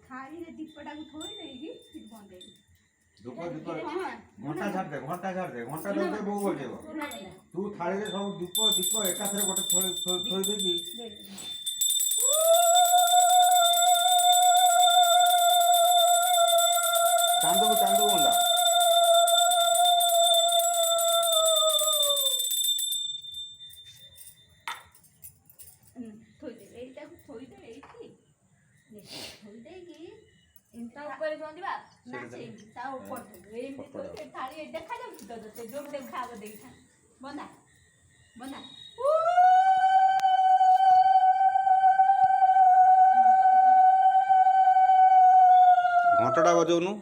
थाली रे दीपटा को थोड़ी देगी फिर बंदेगी धूप दीप घंटा छाड़ दे घंटा दे बहु बजेबो तू थाली रे सब धूप दीप एकाथरे गोटे थोई देगी चांदो बंदा थोई दे एटा को थोई दे एठी थोई देगी ତା ଉପରେ ବନ୍ଦିବା ना से ता ऊपर ए थोई थाली देखा जाउछ तो से जो देखा आब देखा बंदा बंदा घंटाटा बजौनु